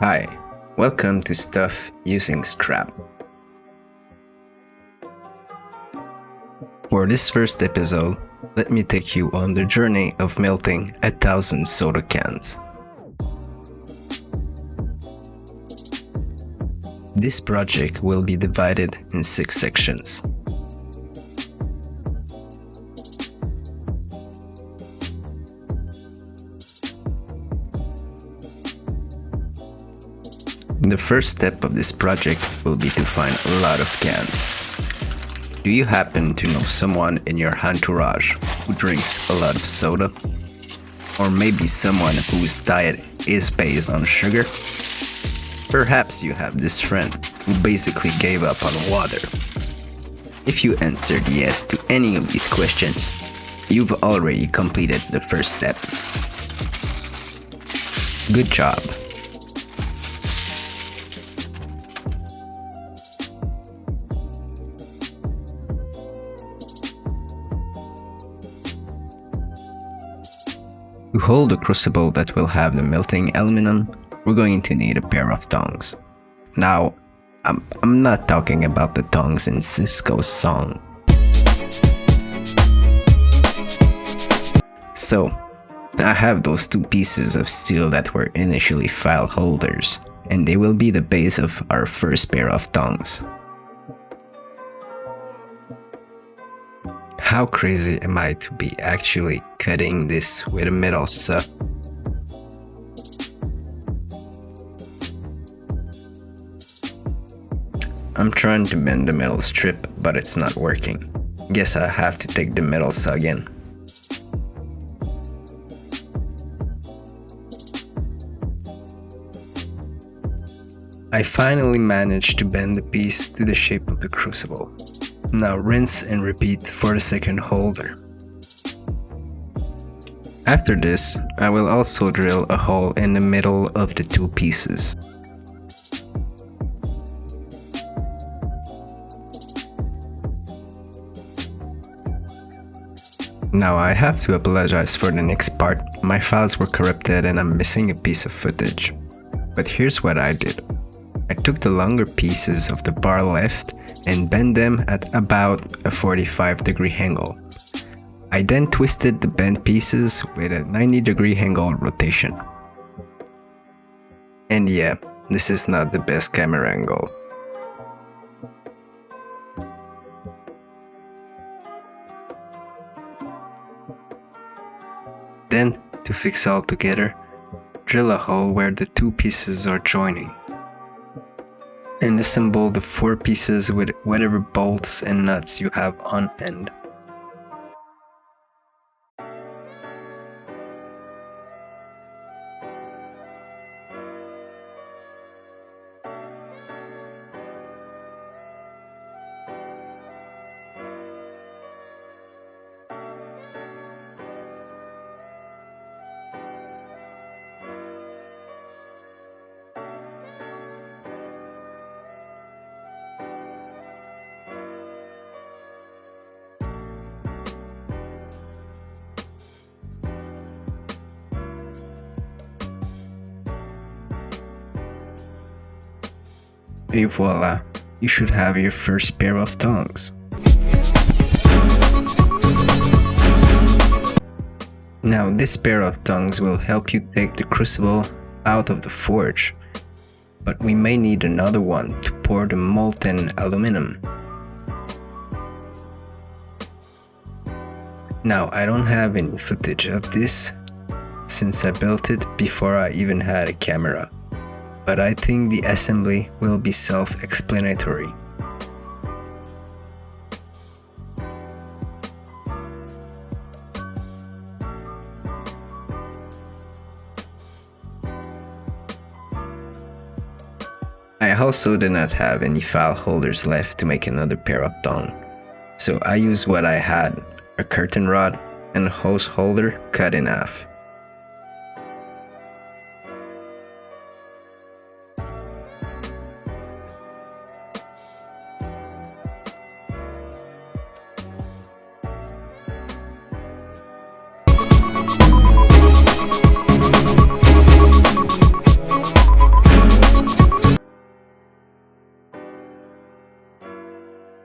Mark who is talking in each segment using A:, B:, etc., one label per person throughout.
A: Hi, welcome to Stuff Using Scrap. For this first episode, let me take you on the journey of melting 1,000 soda cans. This project will be divided in 6 sections. The first step of this project will be to find a lot of cans. Do you happen to know someone in your entourage who drinks a lot of soda? Or maybe someone whose diet is based on sugar? Perhaps you have this friend who basically gave up on water. If you answered yes to any of these questions, you've already completed the first step. Good job. To hold a crucible that will have the melting aluminum, we're going to need a pair of tongs. Now, I'm not talking about the tongs in Cisco's song. So, I have those 2 pieces of steel that were initially file holders, and they will be the base of our first pair of tongs. How crazy am I to be actually cutting this with a metal saw? I'm trying to bend the metal strip, but it's not working. Guess I have to take the metal saw again. I finally managed to bend the piece to the shape of the crucible. Now rinse and repeat for the second holder. After this, I will also drill a hole in the middle of the 2 pieces. Now I have to apologize for the next part. My files were corrupted and I'm missing a piece of footage. But here's what I did. I took the longer pieces of the bar left and bent them at about a 45-degree angle. I then twisted the bent pieces with a 90-degree angle rotation. And yeah, this is not the best camera angle. Then, to fix all together, drill a hole where the 2 pieces are joining. And assemble the 4 pieces with whatever bolts and nuts you have on end. Et voila, you should have your first pair of tongs. Now this pair of tongs will help you take the crucible out of the forge, but we may need another one to pour the molten aluminum. Now I don't have any footage of this since I built it before I even had a camera. But I think the assembly will be self-explanatory. I also did not have any file holders left to make another pair of tongs, so I used what I had, a curtain rod and a hose holder cut in half.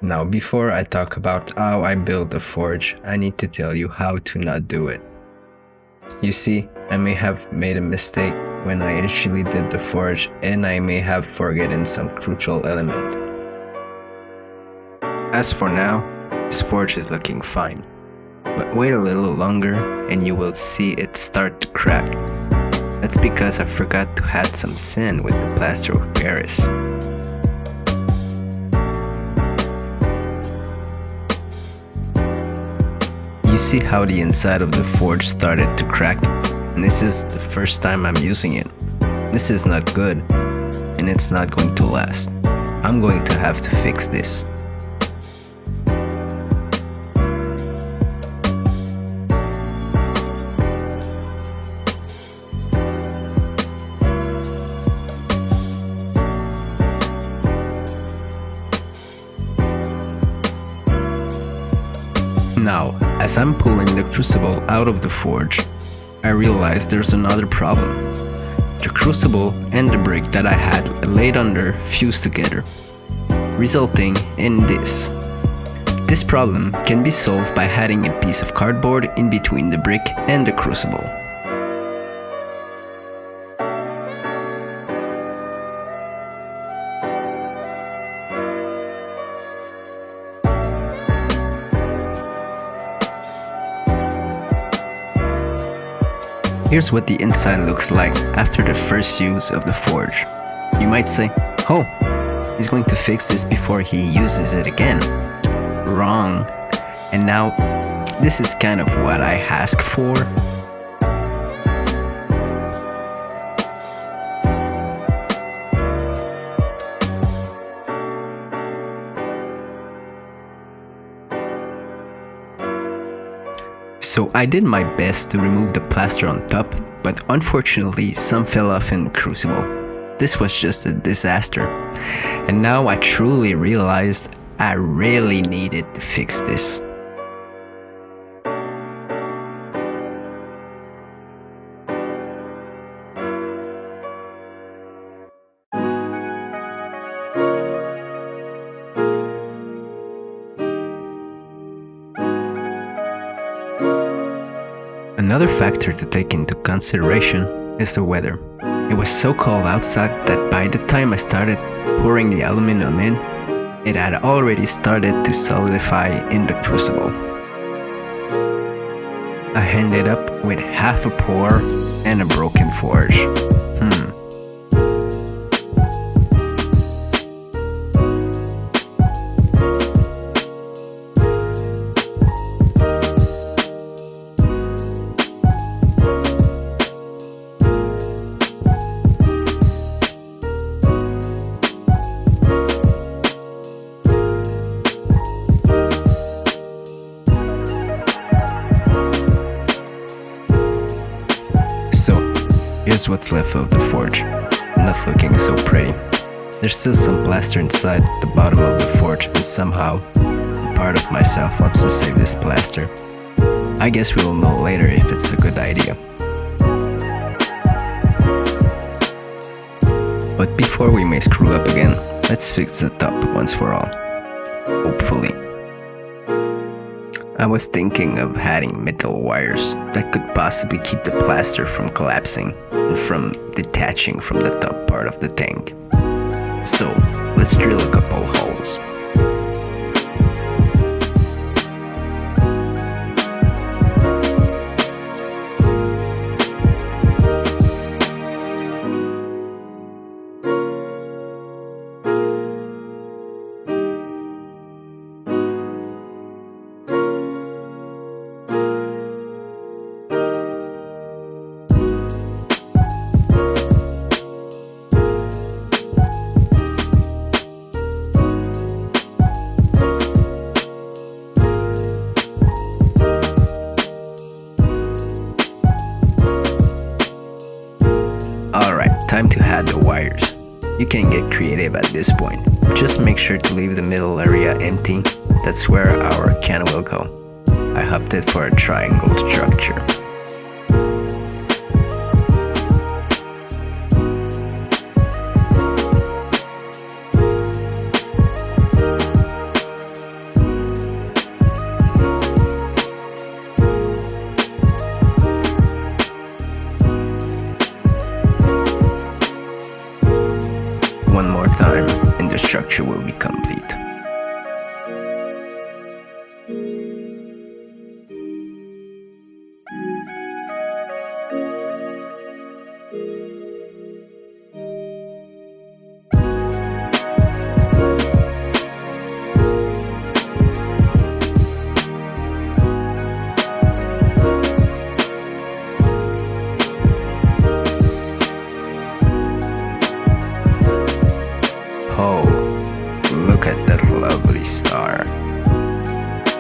A: Now, before I talk about how I build the forge, I need to tell you how to not do it. You see, I may have made a mistake when I actually did the forge, and I may have forgotten some crucial element. As for now, this forge is looking fine, but wait a little longer and you will see it start to crack. That's because I forgot to add some sand with the plaster of Paris. You see how the inside of the forge started to crack, and this is the first time I'm using it. This is not good, and it's not going to last. I'm going to have to fix this. Now, as I'm pulling the crucible out of the forge, I realize there's another problem. The crucible and the brick that I had laid under fused together, resulting in this. This problem can be solved by adding a piece of cardboard in between the brick and the crucible. Here's what the inside looks like after the first use of the forge. You might say, oh, he's going to fix this before he uses it again. Wrong. And now, this is kind of what I asked for. So I did my best to remove the plaster on top, but unfortunately some fell off in the crucible. This was just a disaster. And now I truly realized I really needed to fix this. Another factor to take into consideration is the weather. It was so cold outside that by the time I started pouring the aluminum in, it had already started to solidify in the crucible. I ended up with half a pour and a broken forge. Here's what's left of the forge. Not looking so pretty. There's still some plaster inside the bottom of the forge, and somehow a part of myself wants to save this plaster. I guess we'll know later if it's a good idea. But before we may screw up again, let's fix the top once for all. Hopefully. I was thinking of adding metal wires that could possibly keep the plaster from collapsing and from detaching from the top part of the tank. So, let's drill a couple holes. Time to add the wires. You can get creative at this point. Just make sure to leave the middle area empty. That's where our can will go. I opted for a triangle structure. structure will be complete. Oh, look at that lovely star.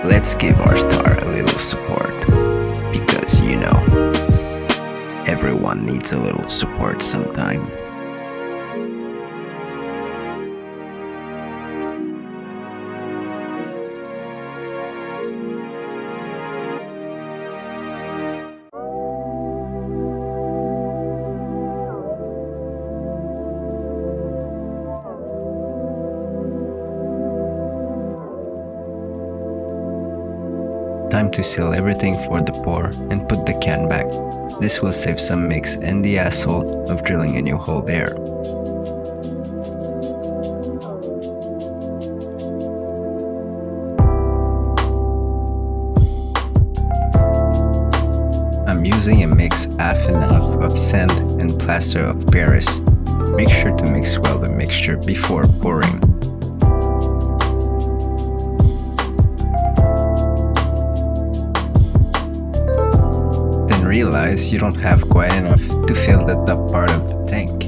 A: Let's give our star a little support, because you know, everyone needs a little support sometime. Time to seal everything for the pour and put the can back. This will save some mix and the hassle of drilling a new hole there. I'm using a mix half and half of sand and plaster of Paris. Make sure to mix well the mixture before pouring. Realize you don't have quite enough to fill the top part of the tank.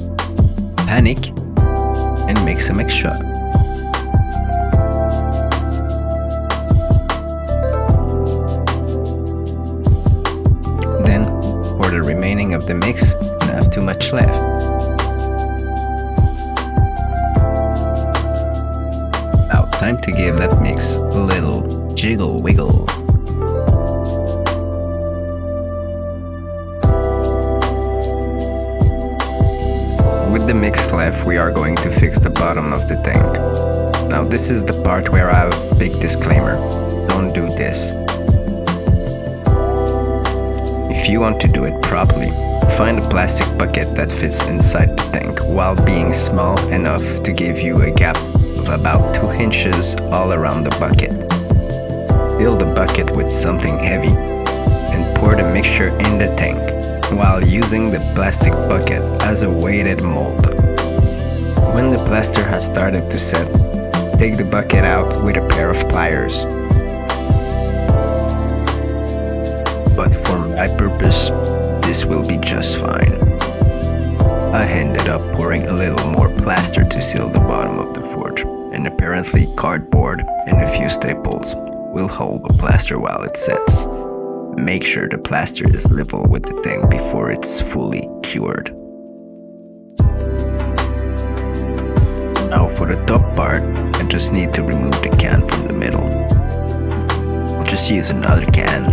A: Panic and make some extra. Then pour the remaining of the mix and have too much left. Now time to give that mix a little jiggle wiggle. With the mix left, we are going to fix the bottom of the tank. Now this is the part where I have a big disclaimer. Don't do this. If you want to do it properly, find a plastic bucket that fits inside the tank while being small enough to give you a gap of about 2 inches all around the bucket. Fill the bucket with something heavy and pour the mixture in the tank, while using the plastic bucket as a weighted mold. When the plaster has started to set, take the bucket out with a pair of pliers. But for my purpose, this will be just fine. I ended up pouring a little more plaster to seal the bottom of the forge, and apparently cardboard and a few staples will hold the plaster while it sets. Make sure the plaster is level with the tank before it's fully cured. Now for the top part, I just need to remove the can from the middle. I'll just use another can.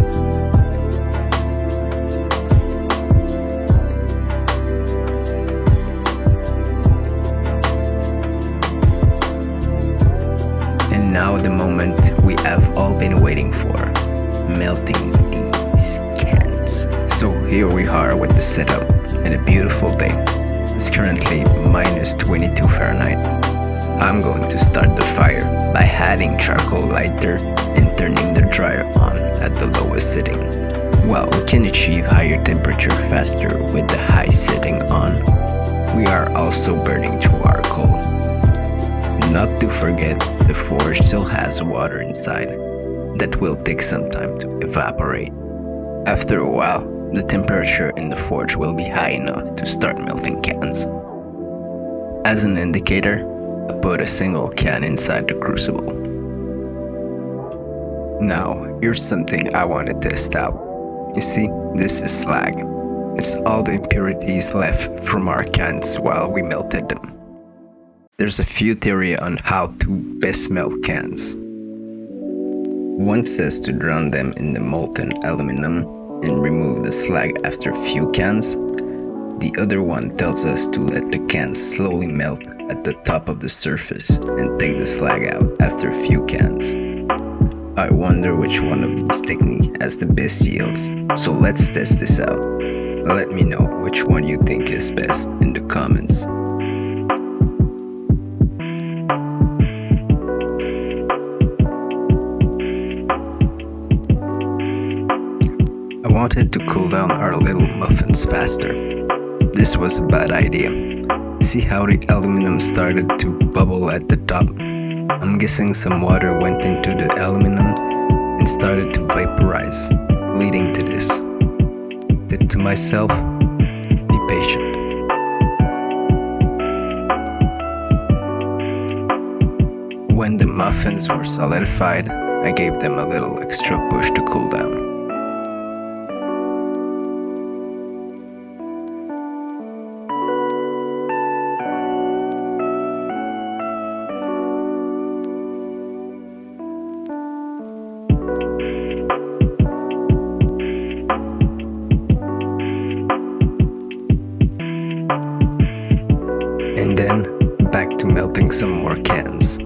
A: And now the moment we have all been waiting for, melting these cans. So here we are with the setup and a beautiful day. It's currently minus 22 Fahrenheit. I'm going to start the fire by adding charcoal lighter and turning the dryer on at the lowest setting. While we can achieve higher temperature faster with the high setting on, we are also burning through our coal. Not to forget, the forge still has water inside that will take some time to evaporate. After a while, the temperature in the forge will be high enough to start melting cans. As an indicator, I put a single can inside the crucible. Now, here's something I want to test out. You see, this is slag. It's all the impurities left from our cans while we melted them. There's a few theories on how to best melt cans. One says to drown them in the molten aluminum and remove the slag after a few cans. The other one tells us to let the cans slowly melt at the top of the surface and take the slag out after a few cans. I wonder which one of these techniques has the best yields, so let's test this out. Let me know which one you think is best in the comments. wanted to cool down our little muffins faster. This was a bad idea. See how the aluminum started to bubble at the top? I'm guessing some water went into the aluminum and started to vaporize, leading to this. Tip to myself, be patient. When the muffins were solidified, I gave them a little extra push to cool down. And then back to melting some more cans.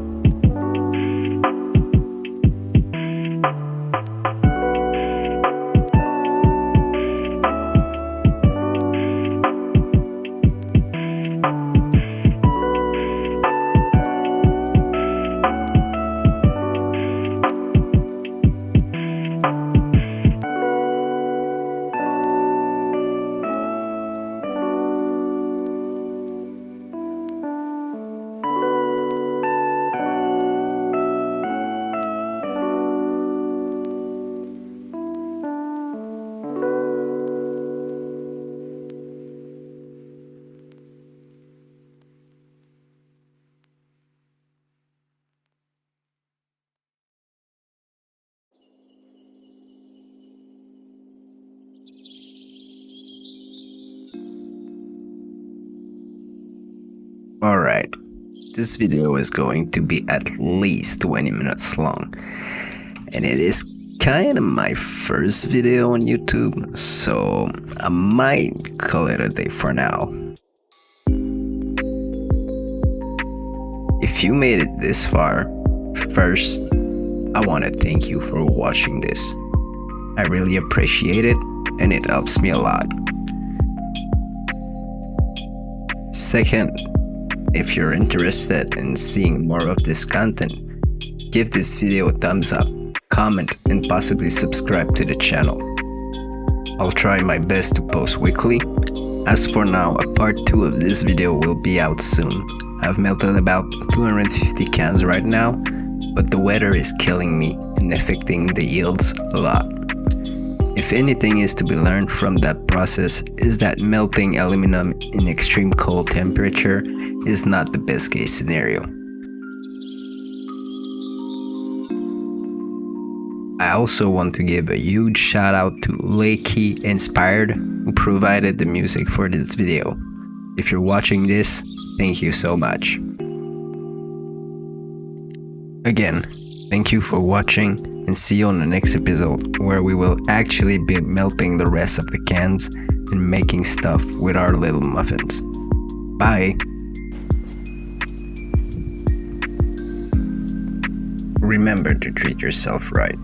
A: Alright, this video is going to be at least 20 minutes long, and it is kind of my first video on YouTube, so I might call it a day for now. If you made it this far, first, I want to thank you for watching this. I really appreciate it, and it helps me a lot. Second, if you're interested in seeing more of this content, give this video a thumbs up, comment, and possibly subscribe to the channel. I'll try my best to post weekly. As for now, a part 2 of this video will be out soon. I've melted about 250 cans right now, but the weather is killing me and affecting the yields a lot. If anything is to be learned from that process is that melting aluminum in extreme cold temperature is not the best case scenario. I also want to give a huge shout out to LAKEY Inspired, who provided the music for this video. If you're watching this, thank you so much. Again, thank you for watching, and see you on the next episode where we will actually be melting the rest of the cans and making stuff with our little muffins. Bye! Remember to treat yourself right.